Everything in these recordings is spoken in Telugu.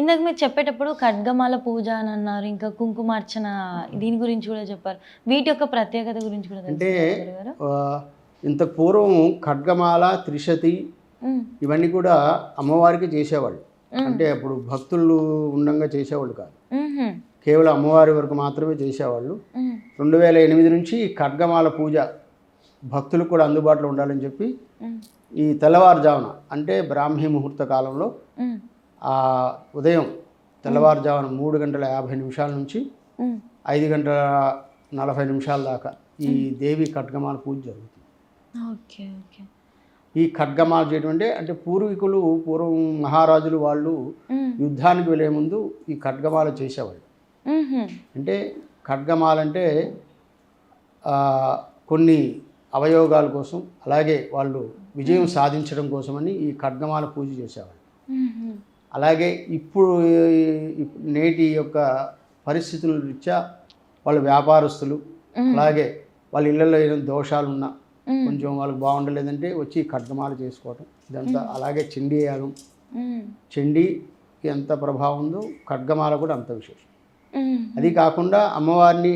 ఇందాక మీరు చెప్పేటప్పుడు ఖడ్గమాల పూజ అని అన్నారు. ఇంకా కుంకుమార్చన దీని గురించి కూడా చెప్పారు. వీటి యొక్క ప్రత్యేకత గురించి కూడా అంటే తెలుసుకుందాం గురుగారు. ఇంతకు పూర్వం ఖడ్గమాల, త్రిశతి హ్మ్. ఇవన్నీ కూడా అమ్మవారికి చేసేవాళ్ళు. హ్మ్. అంటే అప్పుడు భక్తులు ఉండంగా చేసేవాళ్ళు కాదు. హుహు. కేవలం అమ్మవారి వరకు మాత్రమే చేసేవాళ్ళు. హ్మ్. 2008 నుంచి ఈ ఖడ్గమాల పూజ భక్తులకు కూడా అందుబాటులో ఉండాలని చెప్పి హ్మ్. ఈ తెల్లవారుజామున అంటే బ్రాహ్మీ ముహూర్త కాలంలో హ్మ్. ఉదయం తెల్లవారుజామున 3:50 నుంచి హ్మ్. 5:40 దాకా ఈ దేవి ఖడ్గమాల పూజ జరుగుతుంది. ఓకే. ఓకే. ఈ ఖడ్గమాల చేయడం అంటే పూర్వం మహారాజులు వాళ్ళు హ్మ్. యుద్ధానికి వెళ్ళే ముందు ఈ ఖడ్గమాల చేసేవాళ్ళు. హుహు. అంటే ఖడ్గమాల అంటే కొన్ని అవయోగాల కోసం, అలాగే వాళ్ళు విజయం సాధించడం కోసమని ఈ ఖడ్గమాల పూజ చేసేవాళ్ళు. హుహు. అలాగే ఇప్పుడు నేటి యొక్క పరిస్థితుల రీత్యా వాళ్ళ వ్యాపారస్తులు, అలాగే వాళ్ళ ఇళ్లలో ఏదైనా దోషాలున్నా కొంచెం వాళ్ళకి బాగుండలేదంటే వచ్చి ఖడ్గమాల చేసుకోవటం ఇదంతా. అలాగే చండీ యాగం, చండీకి ఎంత ప్రభావం ఉందో ఖడ్గమాల కూడా అంత విశేషం. అది కాకుండా అమ్మవారిని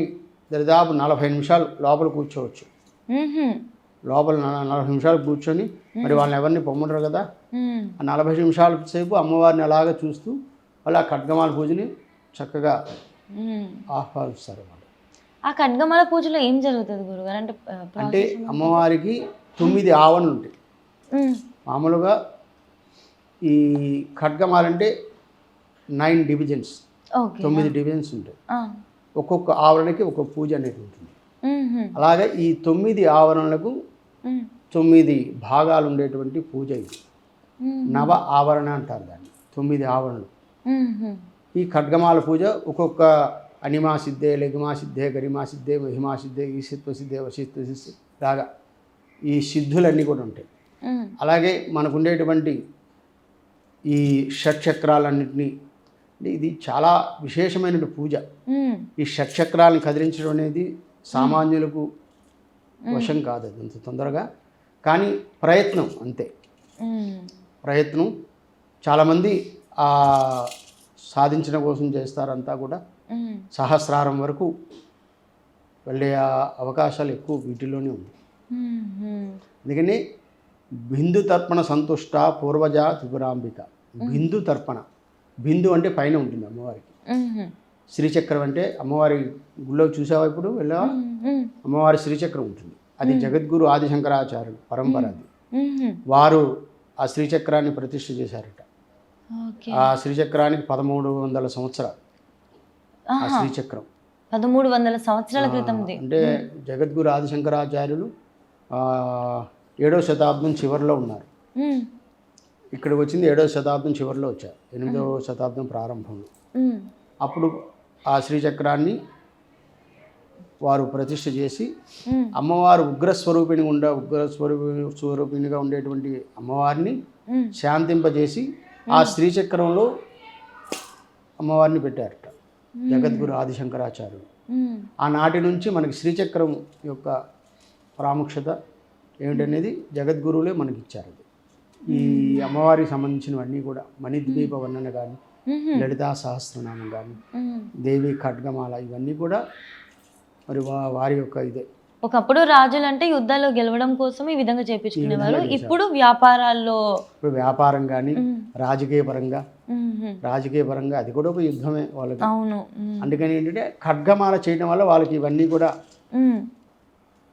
దాదాపు 40 నిమిషాలు లోపల కూర్చోవచ్చు. లోపల 40 నిమిషాలు కూర్చొని మరి వాళ్ళని ఎవరిని పొమ్మడరు కదా, ఆ 40 నిమిషాల సేపు అమ్మవారిని అలాగే చూస్తూ వాళ్ళు ఆ ఖడ్గమాల పూజని చక్కగా ఆహ్వానిస్తారు. ఆ ఖడ్గమాల పూజలో ఏం జరుగుతుంది గురుగారు? అంటే అమ్మవారికి 9 ఆవరణలు ఉంటాయి. మామూలుగా ఈ ఖడ్గమాల అంటే 9 డివిజన్స్, 9 డివిజన్స్ ఉంటాయి. ఒక్కొక్క ఆవరణకి ఒక్కొక్క పూజ అనేది ఉంటుంది. అలాగే ఈ 9 ఆవరణలకు 9 భాగాలు ఉండేటువంటి పూజ ఇది. నవ ఆవరణ అంటారు దాన్ని. 9 ఆవరణలు. ఈ ఖడ్గమాల పూజ ఒక్కొక్క అనిమా సిద్ధే, లఘుమా సిద్ధే, గరిమా సిద్ధే, మహిమా సిద్ధే, ఈశిత్వ సిద్ధే, వశిత్వ సిద్ధే లాగా ఈ సిద్ధులన్నీ కూడా ఉంటాయి. అలాగే మనకు ఉండేటువంటి ఈ షట్చక్రాలన్నింటినీ, ఇది చాలా విశేషమైన పూజ. ఈ షట్చక్రాలను కదిలించడం అనేది సామాన్యులకు వశం కాదు అది అంత తొందరగా, కానీ ప్రయత్నం అంతే. ప్రయత్నం చాలామంది సాధించడం కోసం చేస్తారంతా కూడా. సహస్రారం వరకు వెళ్ళే అవకాశాలు ఎక్కువ వీటిలోనే ఉంది. అందుకని బిందు తర్పణ సంతుష్ట పూర్వజ త్రిపురాంబిక. బిందు తర్పణ, బిందు అంటే పైన ఉంటుంది అమ్మవారికి. శ్రీచక్రం అంటే అమ్మవారి గుళ్ళో చూసావా ఇప్పుడు వెళ్ళావా, అమ్మవారి శ్రీచక్రం ఉంటుంది. అది జగద్గురు ఆదిశంకరాచార్యులు పరంపర. అది వారు ఆ శ్రీచక్రాన్ని ప్రతిష్ఠ చేశారట. ఆ శ్రీచక్రానికి 1300 సంవత్సరాలు. ఆ శ్రీచక్రం 1300 సంవత్సరాల క్రితం. అంటే జగద్గురు ఆదిశంకరాచార్యులు 7వ శతాబ్దం చివరిలో ఉన్నారు. ఇక్కడికి వచ్చింది 7వ శతాబ్దం చివరిలో వచ్చారు, 8వ శతాబ్దం ప్రారంభంలో. అప్పుడు ఆ శ్రీచక్రాన్ని వారు ప్రతిష్ఠ చేసి అమ్మవారు ఉగ్రస్వరూపిణిగా ఉండేటువంటి అమ్మవారిని శాంతింపజేసి ఆ శ్రీచక్రంలో అమ్మవారిని పెట్టారట జగద్గురు ఆదిశంకరాచార్యులు. ఆనాటి నుంచి మనకి శ్రీచక్రం యొక్క ప్రాముఖ్యత ఏమిటనేది జగద్గురువులే మనకి ఇచ్చారు. ఈ అమ్మవారికి సంబంధించినవన్నీ కూడా మణిద్వీప వర్ణన కానీ, లలితా సహస్రనామం కానీ, దేవి ఖడ్గమాల ఇవన్నీ కూడా మరి వారి యొక్క ఇదే. ఒకప్పుడు రాజులు అంటే యుద్ధాల్లో గెలవడం కోసం ఈ విధంగా చేపించుకునేవారు. ఇప్పుడు వ్యాపారాల్లో, ఇప్పుడు వ్యాపారం కానీ రాజకీయ పరంగా అది కూడా ఒక యుద్ధమే వాళ్ళకి. అవును. అందుకని ఏంటంటే ఖడ్గమాల చేయడం వల్ల వాళ్ళకి ఇవన్నీ కూడా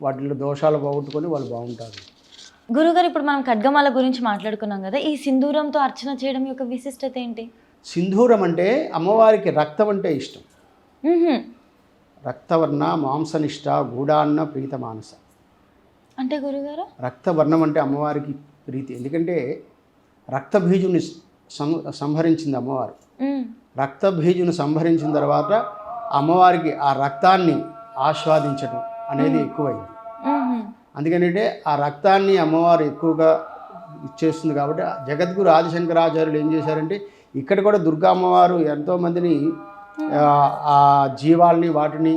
వాటిలో దోషాలు పోగొట్టుకొని వాళ్ళు బాగుంటారు. గురుగారు, ఇప్పుడు మనం ఖడ్గమాల గురించి మాట్లాడుకున్నాం కదా, ఈ సింధూరంతో అర్చన చేయడం యొక్క విశిష్టత ఏంటి? సింధూరం అంటే అమ్మవారికి రక్తం అంటే ఇష్టం. రక్తవర్ణ మాంసనిష్ట గూఢాన్న ప్రీత మానస. అంటే గురుగారు రక్తవర్ణం అంటే అమ్మవారికి ప్రీతి. ఎందుకంటే రక్తబీజుని సంహరించింది అమ్మవారు. రక్తబీజుని సంహరించిన తర్వాత అమ్మవారికి ఆ రక్తాన్ని ఆస్వాదించడం అనేది ఎక్కువైంది. అందుకనంటే ఆ రక్తాన్ని అమ్మవారు ఎక్కువగా ఇచ్చేస్తుంది కాబట్టి జగద్గురు ఆదిశంకరాచార్యులు ఏం చేశారంటే ఇక్కడ కూడా దుర్గా అమ్మవారు ఎంతోమందిని ఆ జీవాల్ని వాటిని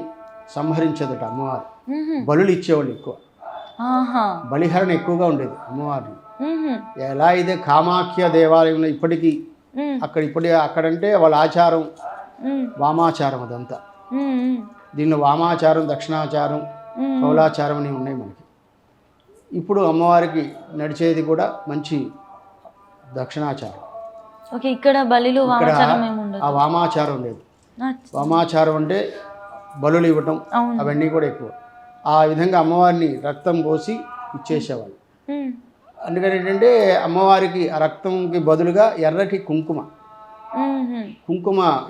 సంహరించేదట అమ్మవారు. బలులు ఇచ్చేవాళ్ళు ఎక్కువ, బలిహరణ ఎక్కువగా ఉండేది అమ్మవారిని. ఎలా అయితే కామాఖ్య దేవాలయంలో ఇప్పటికీ అక్కడ అక్కడంటే వాళ్ళ ఆచారం వామాచారం అదంతా. దీనిలో వామాచారం, దక్షిణాచారం, కౌలాచారం అని ఉన్నాయి మనకి. ఇప్పుడు అమ్మవారికి నడిచేది కూడా మంచి దక్షిణాచారం. ఓకే, ఇక్కడ బలిలో వామాచారం ఏమి ఉండదు. ఆ వామాచారం లేదు. వామాచారం అంటే బలులు ఇవ్వటం అవన్నీ కూడా ఎక్కువ. ఆ విధంగా అమ్మవారిని రక్తం పోసి ఇచ్చేసేవాళ్ళు. అందుకని ఏంటంటే అమ్మవారికి ఆ రక్తంకి బదులుగా ఎర్రటి కుంకుమ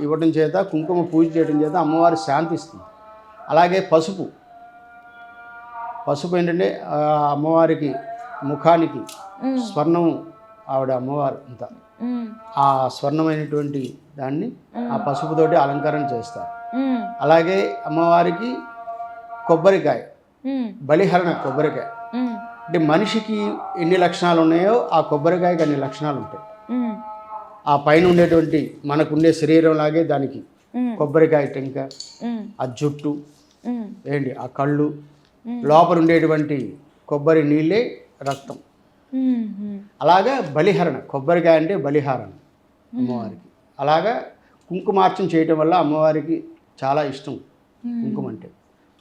ఇవ్వడం చేత, కుంకుమ పూజ చేయడం చేత అమ్మవారు శాంతిస్తుంది. అలాగే పసుపు ఏంటంటే అమ్మవారికి ముఖానికి స్వర్ణం, ఆవిడ అమ్మవారు అంతా ఆ స్వర్ణమైనటువంటి దాన్ని ఆ పసుపుతోటి అలంకరణ చేస్తారు. అలాగే అమ్మవారికి కొబ్బరికాయ, బలిహరణ కొబ్బరికాయ. అంటే మనిషికి ఎన్ని లక్షణాలు ఉన్నాయో ఆ కొబ్బరికాయకి అన్ని లక్షణాలు ఉంటాయి. ఆ పైన ఉండేటువంటి మనకుండే శరీరం లాగే దానికి కొబ్బరికాయ టెంక, ఆ జుట్టు ఏంటి, ఆ కళ్ళు, లోపల ఉండేటువంటి కొబ్బరి నీళ్ళే రక్తం. అలాగా బలిహరణ, కొబ్బరికాయ అంటే బలిహరణ అమ్మవారికి. అలాగా కుంకుమార్చన చేయటం వల్ల అమ్మవారికి చాలా ఇష్టం కుంకుమ అంటే,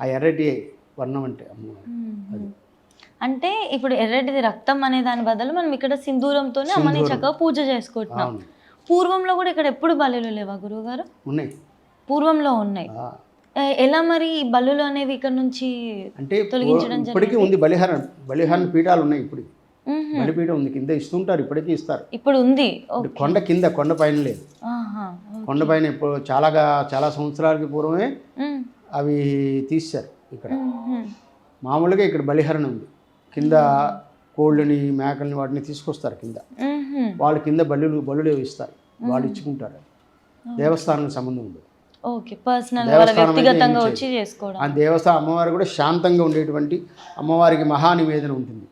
ఆ ఎర్రటి వర్ణం అంటే అమ్మవారి. అది అంటే ఇప్పుడు ఎర్రటిది రక్తం అనే దాని బదులు మనం ఇక్కడ సింధూరంతోనే అమ్మని చక్కగా పూజ చేసుకుంటున్నాం. పూర్వంలో కూడా ఇక్కడ ఎప్పుడు బలులు లేవా గురువుగారు? ఉన్నాయి, పూర్వంలో ఉన్నాయి. ఎలా మరి ఈ బలులు అనేవి ఇక్కడ నుంచి అంటే తొలగించడం ఇప్పటికీ ఉంది. బలిహరణ పీఠాలు ఉన్నాయి. ఇప్పుడు బలిపీఠం ఉంది, కింద ఇస్తుంటారు, ఇప్పటికీ ఇస్తారు. ఇప్పుడు ఉంది కొండ కింద, కొండ పైన లేదు. కొండ పైన ఇప్పుడు చాలా సంవత్సరాలకి పూర్వమే అవి తీశారు. ఇక్కడ మామూలుగా ఇక్కడ బలిహరణ ఉంది. కింద కోళ్ళని, మేకల్ని వాటిని తీసుకొస్తారు కింద. వాళ్ళు కింద బలులు ఇస్తారు, వాళ్ళు ఇచ్చుకుంటారు. దేవస్థానానికి సంబంధం ఉంది. ఆ దేవస్థానం అమ్మవారు కూడా శాంతంగా ఉండేటువంటి అమ్మవారికి మహానివేదన ఉంటుంది.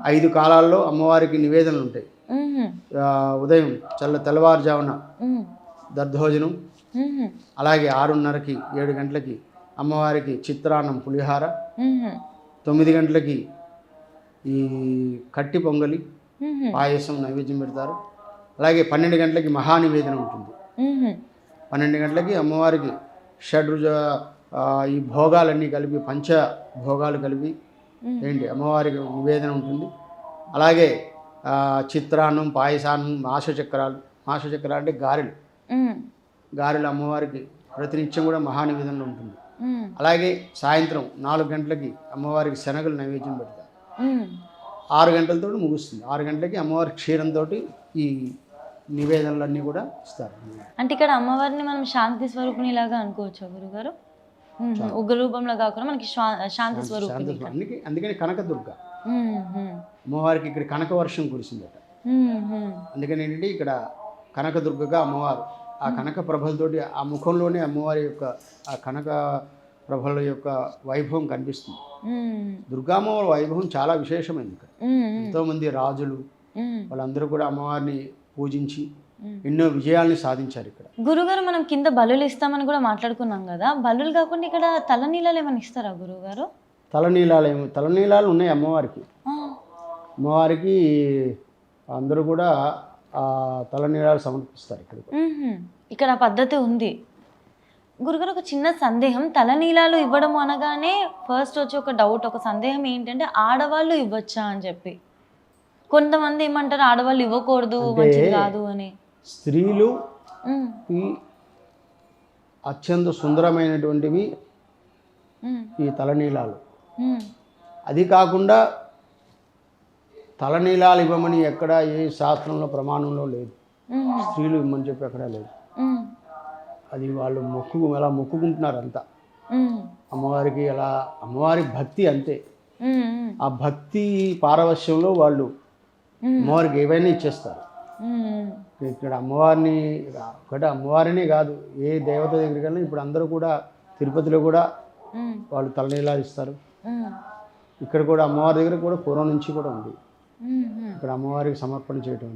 5 కాలాల్లో అమ్మవారికి నివేదనలు ఉంటాయి. ఉదయం తెల్లవారుజామున దర్ధోజనం, అలాగే 6:30కి 7 గంటలకి అమ్మవారికి చిత్రాన్నం పులిహార, 9 గంటలకి ఈ కట్టి పొంగలి పాయసం నైవేద్యం పెడతారు. అలాగే 12 గంటలకి మహానివేదన ఉంటుంది. 12 గంటలకి అమ్మవారికి షడ్రుజ ఈ భోగాలన్నీ కలిపి, పంచ భోగాలు కలిపి ఏంటి అమ్మవారికి నివేదన ఉంటుంది. అలాగే చిత్రాన్నం, పాయసాన్నం, మాసచక్రాలు అంటే గారెలు అమ్మవారికి ప్రతినిత్యం కూడా మహానివేదనలో ఉంటుంది. అలాగే సాయంత్రం 4 గంటలకి అమ్మవారికి శనగలు నైవేద్యం పెడతారు. 6 గంటలతో ముగుస్తుంది. 6 గంటలకి అమ్మవారి క్షీరంతో ఈ నివేదనలన్నీ కూడా ఇస్తారు. అంటే ఇక్కడ అమ్మవారిని మనం శాంతి స్వరూపిణి లాగా అనుకోవచ్చు గురుగారు? ఉగ్ర రూపంలో కాకుండా మనకి శాంతి స్వరూపిణి. అందుకని కనకదుర్గ అమ్మవారికి ఇక్కడ కనక వర్షం కురిసిందట. అందుకని ఏంటంటే ఇక్కడ కనకదుర్గగా అమ్మవారు ఆ కనక ప్రభలతోటి ఆ ముఖంలోనే అమ్మవారి యొక్క ఆ కనక ప్రభల యొక్క వైభవం కనిపిస్తుంది. దుర్గామ్మవారి వైభవం చాలా విశేషమైంది. ఇక్కడ ఎంతోమంది రాజులు వాళ్ళందరూ కూడా అమ్మవారిని పూజించి ఎన్నో విజయాల్ని సాధించారు. ఇక్కడ గురుగారు మనం కింద బలులు ఇస్తామని కూడా మాట్లాడుకున్నాం కదా, బలులు కాకుండా ఇక్కడ తలనీలాలు ఏమైనా ఇస్తారా గురువుగారు? తలనీలాలు ఉన్నాయి అమ్మవారికి. అమ్మవారికి అందరూ కూడా తలనీలాలు సమర్పిస్తారు. ఇక్కడ పద్ధతి ఉంది. గురుగారు ఒక చిన్న సందేహం, తలనీలాలు ఇవ్వడం అనగానే ఫస్ట్ వచ్చి ఒక డౌట్, ఒక సందేహం ఏంటంటే ఆడవాళ్ళు ఇవ్వచ్చా అని చెప్పి. కొంతమంది ఏమంటారు ఆడవాళ్ళు ఇవ్వకూడదు, మంచిది కాదు అని. స్త్రీలు అత్యంత సుందరమైనటువంటివి ఈ తలనీలాలు. అది కాకుండా తలనీలాలు ఇవ్వమని ఎక్కడ ఏ శాస్త్రంలో ప్రమాణంలో లేదు. స్త్రీలు ఇవ్వమని చెప్పి ఎక్కడా లేదు. అది వాళ్ళు ఎలా మొక్కుకుంటున్నారు అంతా అమ్మవారికి. అలా అమ్మవారి భక్తి అంతే. ఆ భక్తి పారవశ్యంలో వాళ్ళు అమ్మవారికి ఏవైనా ఇచ్చేస్తారు. ఇక్కడ అమ్మవారినే కాదు, ఏ దేవత దగ్గరికైనా ఇప్పుడు అందరూ కూడా తిరుపతిలో కూడా వాళ్ళు తలనీలాలు ఇస్తారు. ఇక్కడ కూడా అమ్మవారి దగ్గర కూడా పూర్వం నుంచి కూడా ఉంది. ఇక్కడ అమ్మవారికి సమర్పణ చేయటం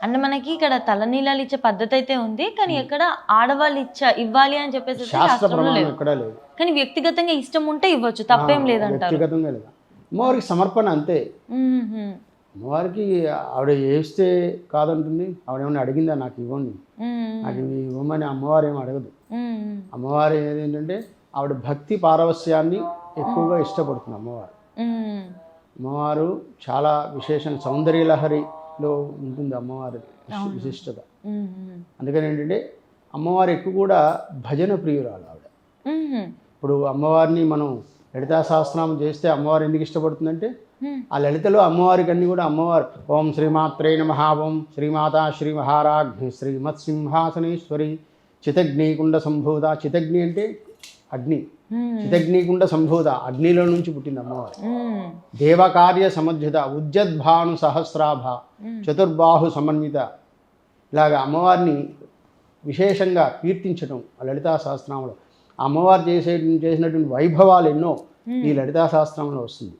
అంటే మనకి ఇక్కడ తలనీలాలు ఇచ్చే పద్ధతి అయితే ఉంది, కానీ ఎక్కడ ఆడవాళ్ళు ఇవ్వాలి అని చెప్పేసి శాస్త్ర ప్రమాణం ఎక్కడా లేదు. కానీ వ్యక్తిగతంగా ఇష్టం ఉంటే ఇవ్వచ్చు, తప్పేం లేదంటారు. వ్యక్తిగతంగా లేదు, అమ్మవారికి సమర్పణ అంతే. అమ్మవారికి ఆవిడ ఏస్తే కాదంటుంది, ఆవిడ ఏమన్నా అడిగిందా నాకు ఇవ్వండి, నాకు ఇవి ఇవ్వమని అమ్మవారు ఏమి అడగదు. అమ్మవారు ఏంటంటే ఆవిడ భక్తి పారవస్యాన్ని ఎక్కువగా ఇష్టపడుతుంది అమ్మవారు. అమ్మవారు చాలా విశేషం, సౌందర్యలహరిలో ఉంటుంది అమ్మవారి విశిష్టత. అందుకని ఏంటంటే అమ్మవారు ఎక్కువ కూడా భజన ప్రియురాలు ఆవిడ. ఇప్పుడు అమ్మవారిని మనం లలితా సహస్రనామం చేస్తే అమ్మవారు ఎందుకు ఇష్టపడుతుందంటే ఆ లలితలో అమ్మవారికి అన్ని కూడా అమ్మవారు ఓం శ్రీమాత్రే నమః, ఓం శ్రీమాతా శ్రీ మహారాజ్ఞి శ్రీమత్సింహాసనేశ్వరి చితగ్నికుండ సంభూత. చితగ్ని అంటే అగ్ని, చితగ్నికుండ సంభూత, అగ్నిలో నుంచి పుట్టింది అమ్మవారు. దేవకార్య సమర్థిత, ఉజ్జద్భాను సహస్రాభ, చతుర్బాహు సమన్విత. ఇలాగ అమ్మవారిని విశేషంగా కీర్తించడం ఆ లలితా సహస్రనామంలో. అమ్మవారు చేసినటువంటి వైభవాలు ఎన్నో ఈ లలితా సహస్రనామంలో వస్తుంది.